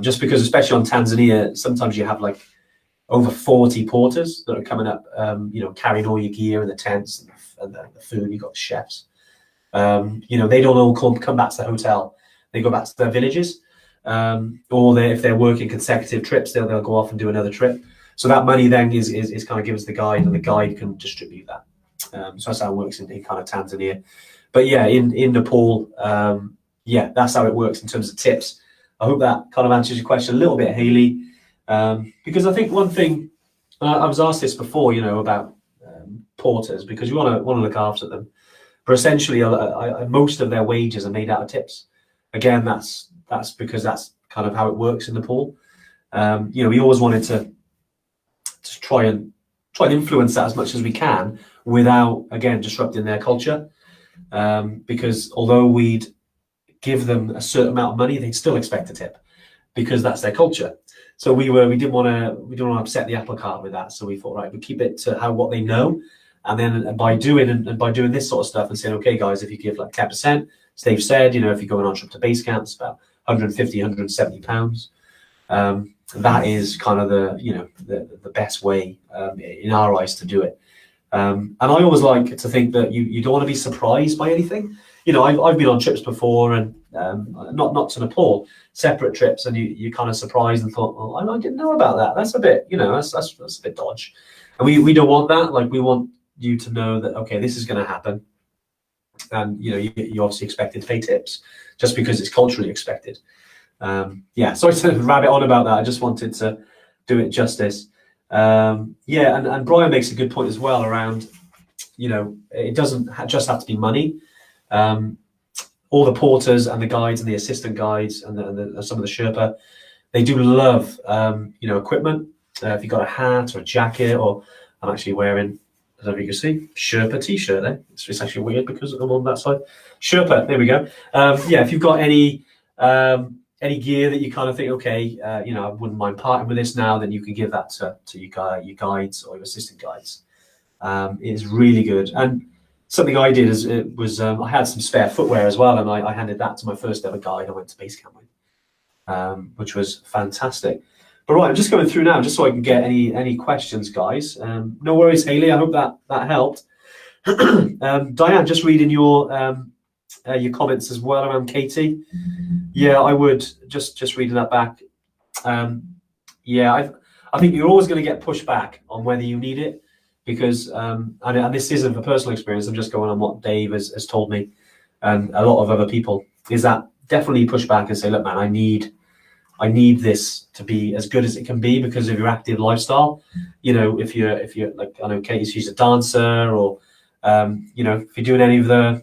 just because, especially on Tanzania, sometimes you have like over 40 porters that are coming up, carrying all your gear and the tents and the food. You've got the chefs. They don't all come back to the hotel. They go back to their villages, or if they're working consecutive trips, they'll go off and do another trip. So that money then is kind of given to the guide, and the guide can distribute that. So that's how it works in kind of Tanzania. But yeah, in Nepal, that's how it works in terms of tips. I hope that kind of answers your question a little bit, Haley. Because I think one thing, I was asked this before, about porters, because you want to look after them. But essentially, most of their wages are made out of tips. Again, that's because that's kind of how it works in Nepal. We always wanted to try and influence that as much as we can without, again, disrupting their culture. Because although we'd give them a certain amount of money, they'd still expect a tip because that's their culture. So we didn't want to upset the apple cart with that. So we thought, right, we keep it to what they know. And then by doing this sort of stuff and saying, okay, guys, if you give like 10%, as Dave said, if you're going on trip to base camp, it's about 150, 170 pounds. That is kind of the best way in our eyes to do it. And I always like to think that you don't want to be surprised by anything. I've been on trips before, and not to Nepal, separate trips, and you kind of surprised and thought, oh, I didn't know about that. That's a bit, that's a bit dodge. And we don't want that. Like, we want you to know that, okay, this is going to happen, and you obviously expected to pay tips just because it's culturally expected. Sorry to rabbit on about that. I just wanted to do it justice. And Brian makes a good point as well around, it doesn't just have to be money. All the porters and the guides and the assistant guides and some of the Sherpa, they do love equipment. If you've got a hat or a jacket, or I'm actually wearing, I don't know if you can see, Sherpa t-shirt there. It's actually weird because I'm on that side. Sherpa, there we go. If you've got any gear that you kind of think, okay, I wouldn't mind parting with this now, then you can give that to your guides or your assistant guides. It's really good. And something I did was I had some spare footwear as well, and I handed that to my first ever guide I went to base camp with, which was fantastic. But right, I'm just going through now just so I can get any questions, guys. No worries, Haley. I hope that helped. Diane, just reading your comments as well around Katie. Yeah, I would just reading that back. I think you're always going to get pushback on whether you need it, because and this isn't a personal experience. I'm just going on what Dave has told me, and a lot of other people, is that definitely push back and say, look, man, I need this to be as good as it can be because of your active lifestyle. If you're like, I know she's a dancer, or if you're doing any of the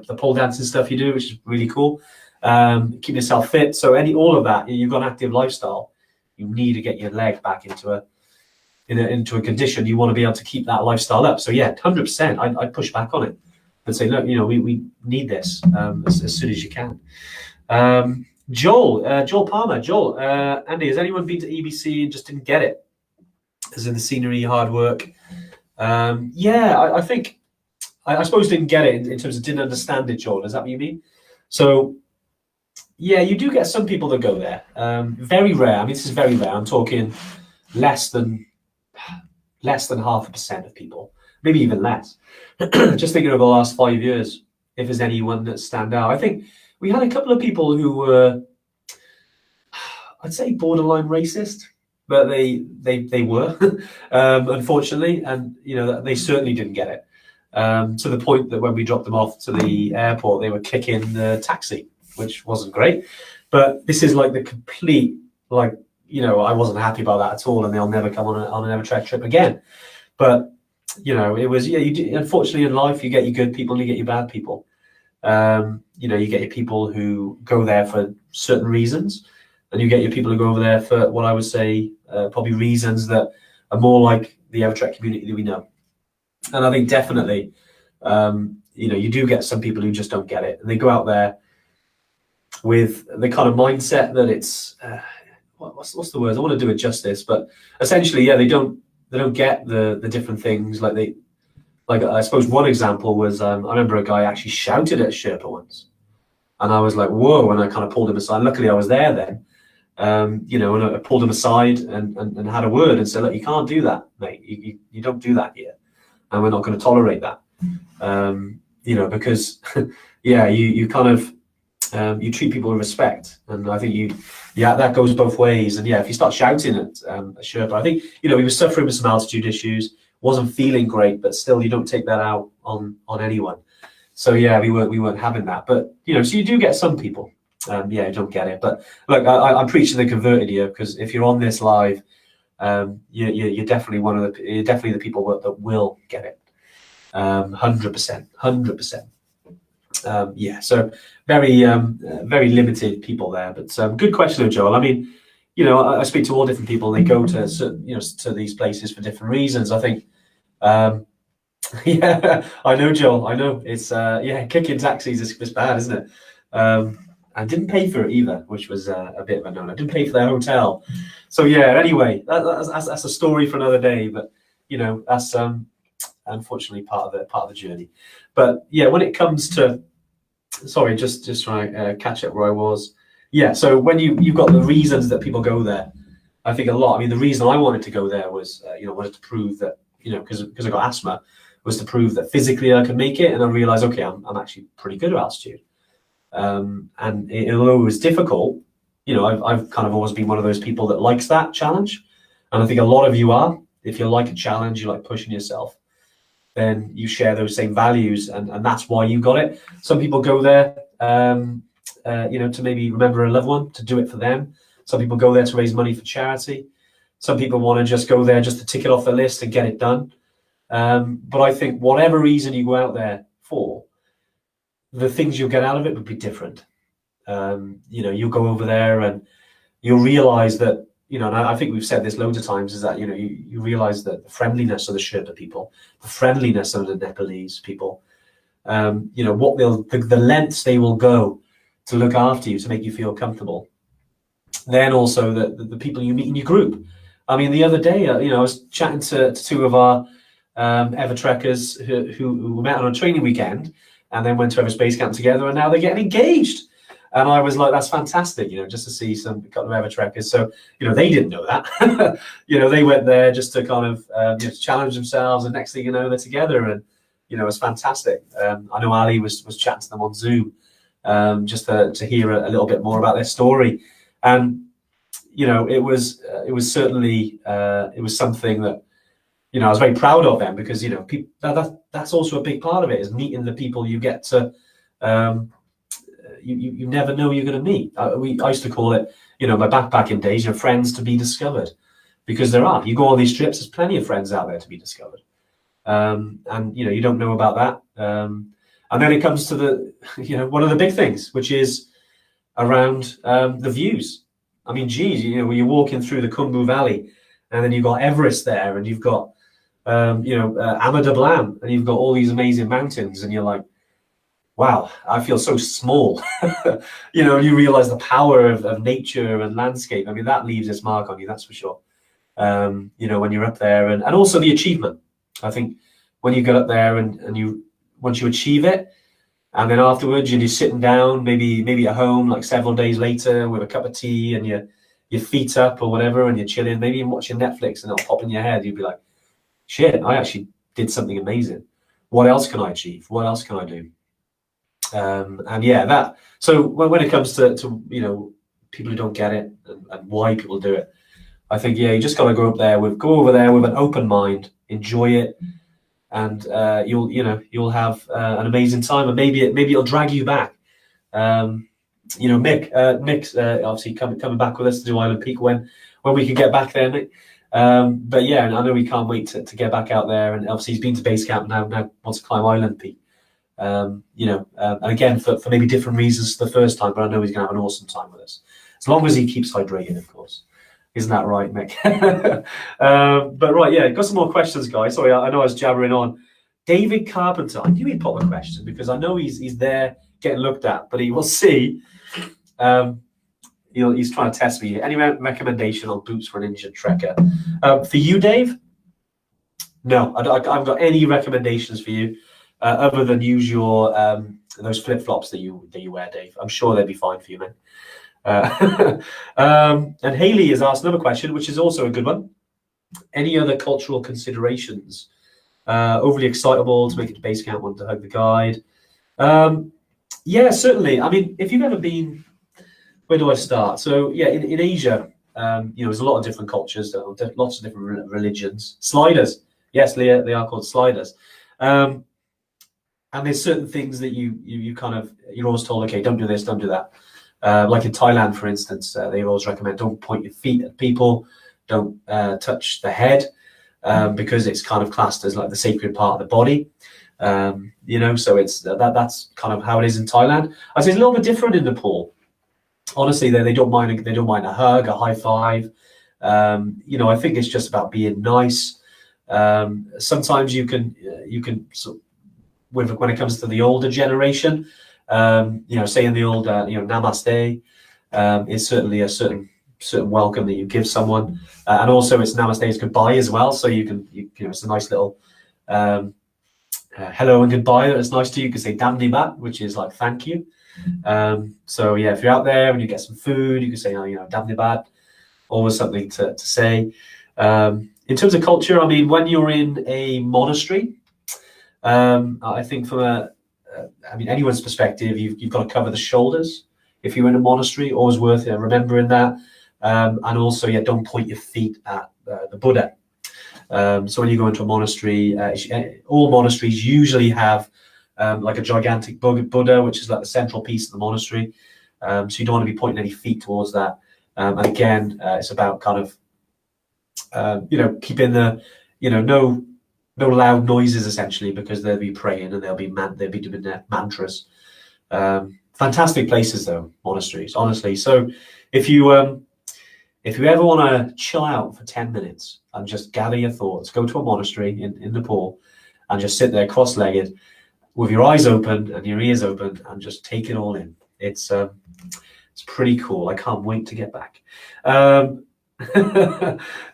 the pole dancing stuff you do, which is really cool. Keep yourself fit. So all of that, you've got an active lifestyle. You need to get your leg back into a condition. You want to be able to keep that lifestyle up. So yeah, 100%. I'd push back on it and say, look, we need this as soon as you can. Joel Palmer. Joel, Andy, has anyone been to EBC and just didn't get it? As in the scenery, hard work? I think, I suppose didn't get it in terms of didn't understand it, Joel. Is that what you mean? So, yeah, you do get some people that go there. Very rare. I mean, this is very rare. I'm talking less than 0.5% of people, maybe even less. Just thinking over the last 5 years, if there's anyone that stand out. I think we had a couple of people who were, I'd say, borderline racist, but they were, unfortunately, and they certainly didn't get it. To the point that when we dropped them off to the airport, they were kicking the taxi, which wasn't great. But this is like the complete, I wasn't happy about that at all, and they'll never come on an EverTrek trip again. But it was, unfortunately in life, you get your good people and you get your bad people. You get your people who go there for certain reasons, and you get your people who go over there for what I would say probably reasons that are more like the EverTrek community that we know. And I think definitely, you do get some people who just don't get it, and they go out there with the kind of mindset that it's what's the word? I want to do it justice, but essentially, yeah, they don't get the different things like I suppose one example was I remember a guy actually shouted at a Sherpa once, and I was like, whoa, and I kind of pulled him aside. Luckily, I was there then, and I pulled him aside and had a word and said, look, you can't do that, mate. You don't do that here, and we're not going to tolerate that. Because yeah, you kind of you treat people with respect, and I think that goes both ways. And yeah, if you start shouting at a Sherpa, I think he was suffering with some altitude issues, wasn't feeling great, but still, you don't take that out on anyone. So yeah, we weren't having that. But so you do get some people, who don't get it. But look, I'm preaching the converted here, because if you're on this live, you're definitely you're definitely the people that will get it. 100%. So very limited people there, but good question, Joel. I mean, I speak to all different people. They go to to these places for different reasons. I think, yeah, I know, Joel. I know it's kicking taxis is bad, isn't it? I didn't pay for it either, which was a bit of a no. I didn't pay for their hotel, so yeah. Anyway, that's a story for another day. But that's unfortunately part of the journey. But yeah, when it comes to just trying to catch up where I was. Yeah, so when you've got the reasons that people go there, I think a lot. I mean, the reason I wanted to go there was, wanted to prove that, because I got asthma, was to prove that physically I could make it, and I realized, okay, I'm actually pretty good at altitude. And although it was difficult, I've kind of always been one of those people that likes that challenge, and I think a lot of you are. If you like a challenge, you like pushing yourself, then you share those same values, and that's why you got it. Some people go there, to maybe remember a loved one, to do it for them. Some people go there to raise money for charity. Some people want to just go there just to tick it off the list and get it done. But I think whatever reason you go out there for, the things you'll get out of it would be different. You'll go over there and you'll realize that, and I think we've said this loads of times, is that, you realize that the friendliness of the Sherpa people, the friendliness of the Nepalese people, what the lengths they will go to look after you, to make you feel comfortable. Then also the people you meet in your group. I mean, the other day, I was chatting to two of our EverTrekkers who met on a training weekend and then went to Everest Base Camp together, and now they're getting engaged. And I was like, that's fantastic, just to see a couple of EverTrekkers. So, they didn't know that. They went there just to kind of challenge themselves, and next thing you know, they're together, and it was fantastic. I know Ali was chatting to them on Zoom, just to hear a little bit more about their story, and it was certainly it was something that I was very proud of them, because that's also a big part of it, is meeting the people you get to. You never know you're going to meet. I used to call it, my backpacking days, friends to be discovered, because there are. You go on these trips, there's plenty of friends out there to be discovered, and you don't know about that. And then it comes to the, one of the big things, which is around the views. I mean, geez, when you're walking through the Khumbu Valley, and then you've got Everest there, and you've got, Amada Blam, and you've got all these amazing mountains, and you're like, wow, I feel so small. You realize the power of nature and landscape. I mean, that leaves its mark on you, that's for sure. When you're up there, and also the achievement. I think when you get up there and once you achieve it, and then afterwards you're sitting down, maybe at home, like several days later, with a cup of tea and your feet up or whatever, and you're chilling, maybe even watching Netflix, and it'll pop in your head. You'll be like, shit, I actually did something amazing. What else can I achieve? What else can I do? And yeah, that. So when it comes to people who don't get it, and why people do it, I think, yeah, you just got to go over there with an open mind, enjoy it, and you'll have an amazing time, and maybe it'll drag you back. Mick's obviously coming back with us to do Island Peak when we can get back there, Mick. But yeah, and I know we can't wait to get back out there, and obviously he's been to base camp now wants to climb Island Peak. And again, for maybe different reasons the first time, but I know he's gonna have an awesome time with us, as long as he keeps hydrated, of course. Isn't that right, Mick? But right, yeah, got some more questions, guys. Sorry, I know I was jabbering on. David Carpenter, I knew he'd pop a question because I know he's there getting looked at, but he will see. He's trying to test me. Any recommendation on boots for an injured trekker? For you, Dave? No, I haven't got any recommendations for you other than use your those flip flops that you wear, Dave. I'm sure they'd be fine for you, man. And Haley has asked another question, which is also a good one. Any other cultural considerations? Overly excitable to make it to base camp, want to hug the guide? Yeah, certainly. I mean, if you've ever been, where do I start? So yeah, in Asia, there's a lot of different cultures, lots of different religions. Sliders, yes, they are called sliders. And there's certain things that you're always told, okay, don't do this, don't do that. Like in Thailand, for instance, they always recommend don't point your feet at people, don't touch the head, because it's kind of classed as like the sacred part of the body. So it's that's kind of how it is in Thailand. I'd say it's a little bit different in Nepal. Honestly, they don't mind a hug, a high five. I think it's just about being nice. Sometimes you can sort of, when it comes to the older generation, saying the old namaste is certainly a certain welcome that you give someone, and also it's namaste is goodbye as well. So it's a nice little hello and goodbye that is nice to you. You can say damnibat, which is like thank you. So yeah, if you're out there and you get some food, you can say damnibat, always something to say. In terms of culture, I mean, when you're in a monastery, I think from anyone's perspective, you've got to cover the shoulders. If you're in a monastery, always worth remembering that. And also, don't point your feet at the Buddha. So when you go into a monastery, all monasteries usually have like a gigantic Buddha, which is like the central piece of the monastery. So you don't want to be pointing any feet towards that. And again, it's about kind of, keeping the, no loud noises essentially, because they'll be praying and they'll be doing their mantras. Fantastic places though, monasteries, honestly. So if you ever want to chill out for 10 minutes and just gather your thoughts, go to a monastery in Nepal and just sit there cross-legged with your eyes open and your ears open and just take it all in. It's pretty cool. I can't wait to get back.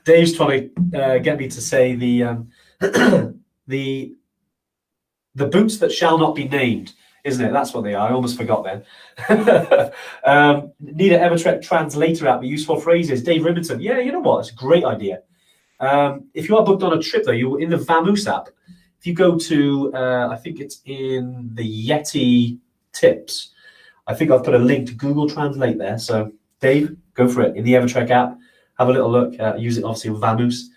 Dave's trying to get me to say the boots that shall not be named, isn't it? That's what they are. I almost forgot then. Need an EverTrek translator app with useful phrases. Dave Ribbington. Yeah, you know what? It's a great idea. If you are booked on a trip, though, you're in the Vamoose app. If you go to, I think it's in the Yeti tips. I think I've put a link to Google Translate there. So, Dave, go for it. In the EverTrek app, have a little look. Use it, obviously, with Vamoose.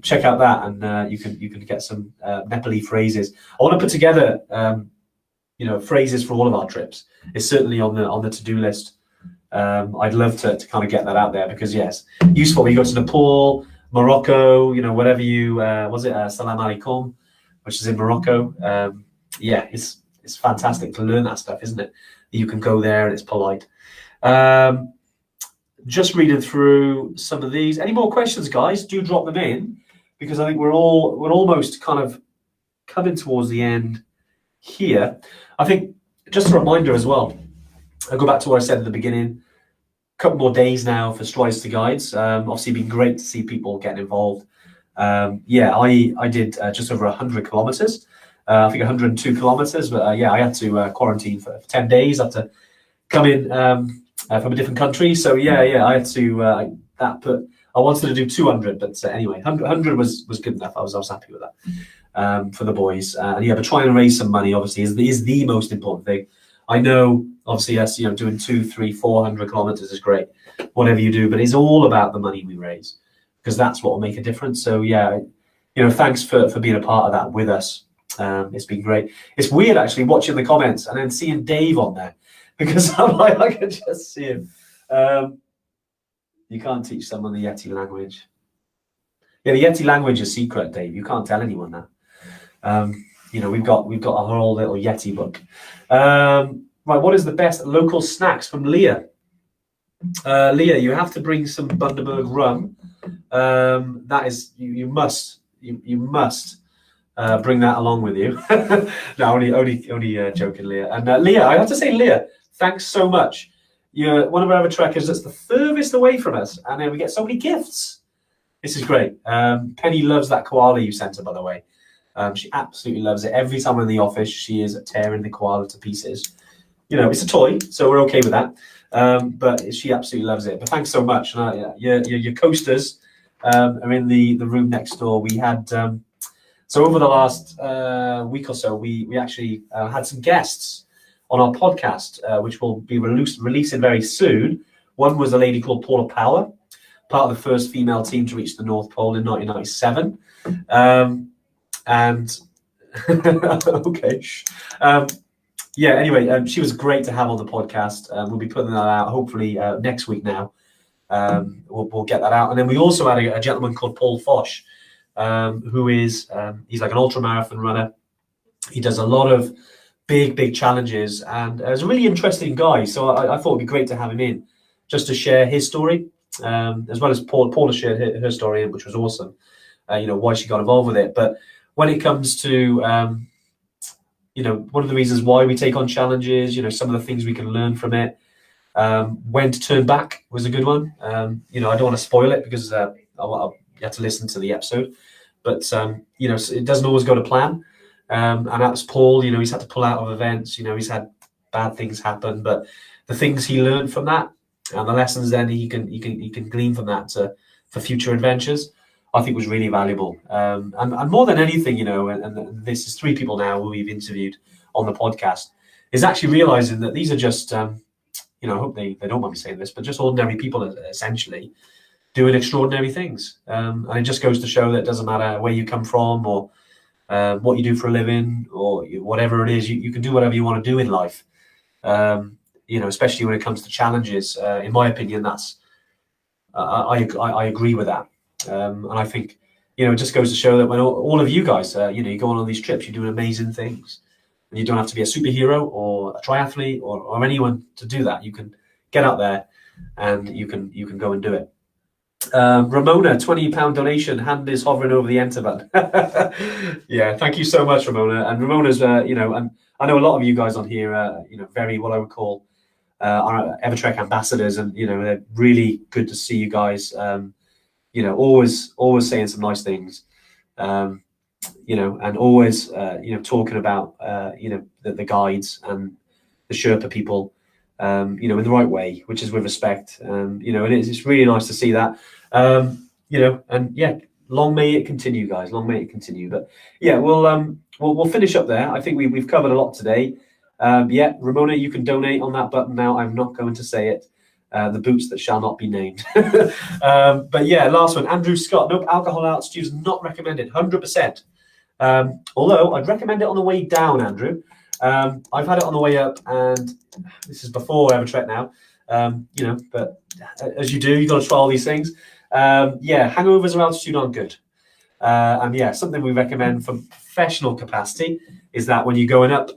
Check out that, and you can get some Nepali phrases. I want to put together, phrases for all of our trips. It's certainly on the to-do list. I'd love to kind of get that out there because yes, useful. When you go to Nepal, Morocco, whatever you Salam Alaikum, which is in Morocco. It's fantastic to learn that stuff, isn't it? You can go there and it's polite. Just reading through some of these. Any more questions, guys? Do drop them in because I think we're almost kind of coming towards the end here. I think just a reminder as well. I'll go back to what I said at the beginning. A couple more days now for Strides to Guides. Obviously, been great to see people getting involved. I did just over 100 kilometers. I think 102 kilometers, but I had to quarantine for 10 days. I had to come in from a different country. So I had to I wanted to do 200, but anyway, 100 was good enough. I was happy with that for the boys. But trying to raise some money obviously is the most important thing. I know obviously yes, doing 200, 300, 400 kilometers is great, whatever you do, but it's all about the money we raise because that's what will make a difference. So thanks for being a part of that with us. It's been great. It's weird actually watching the comments and then seeing Dave on there because I'm like, I can just see him. You can't teach someone the Yeti language. Yeah, the Yeti language is secret, Dave. You can't tell anyone that. We've got a whole little Yeti book. Right, what is the best local snacks from Leah? Leah, you have to bring some Bundaberg rum. That is, you must bring that along with you. No, only joking, Leah. And Leah, I have to say, Leah, thanks so much. You're one of our EverTrekkers that's the furthest away from us, and we get so many gifts. This is great. Penny loves that koala you sent her, by the way. She absolutely loves it. Every time we're in the office, she is tearing the koala to pieces. It's a toy, so we're okay with that. But she absolutely loves it. But thanks so much. Your coasters are in the room next door. We had so over the last week or so, we actually had some guests on our podcast, which will be releasing very soon. One was a lady called Paula Power, part of the first female team to reach the North Pole in 1997. And okay. Anyway, she was great to have on the podcast. We'll be putting that out hopefully next week now. We'll get that out. And then we also had a gentleman called Paul Foch, who is, he's like an ultra marathon runner. He does a lot of big challenges, and is a really interesting guy. So I thought it'd be great to have him in just to share his story, as well as Paula shared her story, which was awesome. Why she got involved with it. But when it comes to one of the reasons why we take on challenges, some of the things we can learn from it. When to turn back was a good one. I don't want to spoil it because you have to listen to the episode. But it doesn't always go to plan. And that's Paul. He's had to pull out of events. He's had bad things happen. But the things he learned from that and the lessons then he can glean from that for future adventures, I think was really valuable. And more than anything, and this is 3 people now who we've interviewed on the podcast, is actually realizing that these are just, I hope they don't mind me saying this, but just ordinary people essentially doing extraordinary things. And it just goes to show that it doesn't matter where you come from or what you do for a living or whatever it is, you can do whatever you want to do in life. Especially when it comes to challenges. In my opinion, that's I agree with that. And I think, it just goes to show that when all of you guys, you go on these trips, you're doing amazing things. And you don't have to be a superhero or a triathlete or anyone to do that. You can get out there and you can go and do it. Ramona, £20 donation, hand is hovering over the enter button. Yeah, thank you so much, Ramona. And Ramona's, and I know a lot of you guys on here, very what I would call our EverTrek ambassadors, and they're really good to see you guys. Always saying some nice things, and always, talking about, the guides and the Sherpa people, in the right way, which is with respect. And it's really nice to see that, and yeah, long may it continue, guys. Long may it continue. But yeah, we'll finish up there. I think we've covered a lot today. Ramona, you can donate on that button now. I'm not going to say it. The boots that shall not be named. But yeah, last one. Andrew Scott. Nope, alcohol at altitude is not recommended. 100%. Although I'd recommend it on the way down, Andrew. I've had it on the way up, and this is before EverTrek now. But as you do, you've got to try all these things. Hangovers at altitude aren't good. And yeah, something we recommend from professional capacity is that when you're going up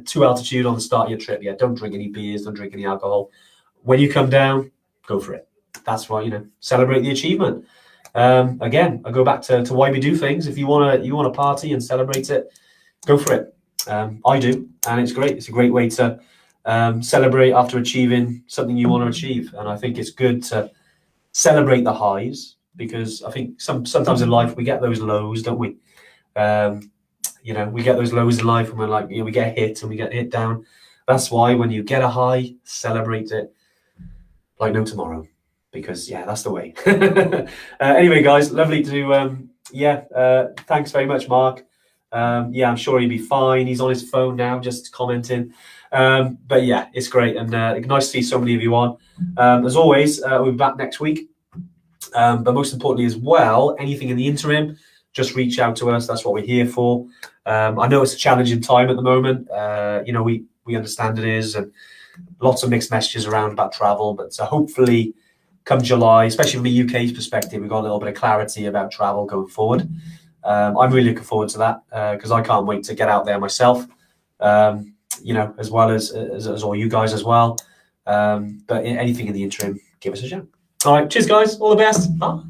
to altitude on the start of your trip, don't drink any beers, don't drink any alcohol. When you come down, go for it. That's why, celebrate the achievement. Again, I go back to why we do things. If you want to party and celebrate it, go for it. I do, and it's great. It's a great way to celebrate after achieving something you want to achieve. And I think it's good to celebrate the highs, because I think sometimes in life we get those lows, don't we? We get those lows in life and we're like, we get hit and we get hit down. That's why when you get a high, celebrate it like no tomorrow, because that's the way. Anyway, guys, lovely to thanks very much, Mark. I'm sure he'll be fine. He's on his phone now, just commenting. But yeah, it's great, and nice to see so many of you on. As always, we'll be back next week. But most importantly as well, anything in the interim, just reach out to us. That's what we're here for. I know it's a challenging time at the moment. We understand it is, and lots of mixed messages around about travel. But hopefully, come July, especially from the UK's perspective, we've got a little bit of clarity about travel going forward. I'm really looking forward to that because I can't wait to get out there myself. As well as all you guys as well. But anything in the interim, give us a shout. All right, cheers, guys. All the best. Bye.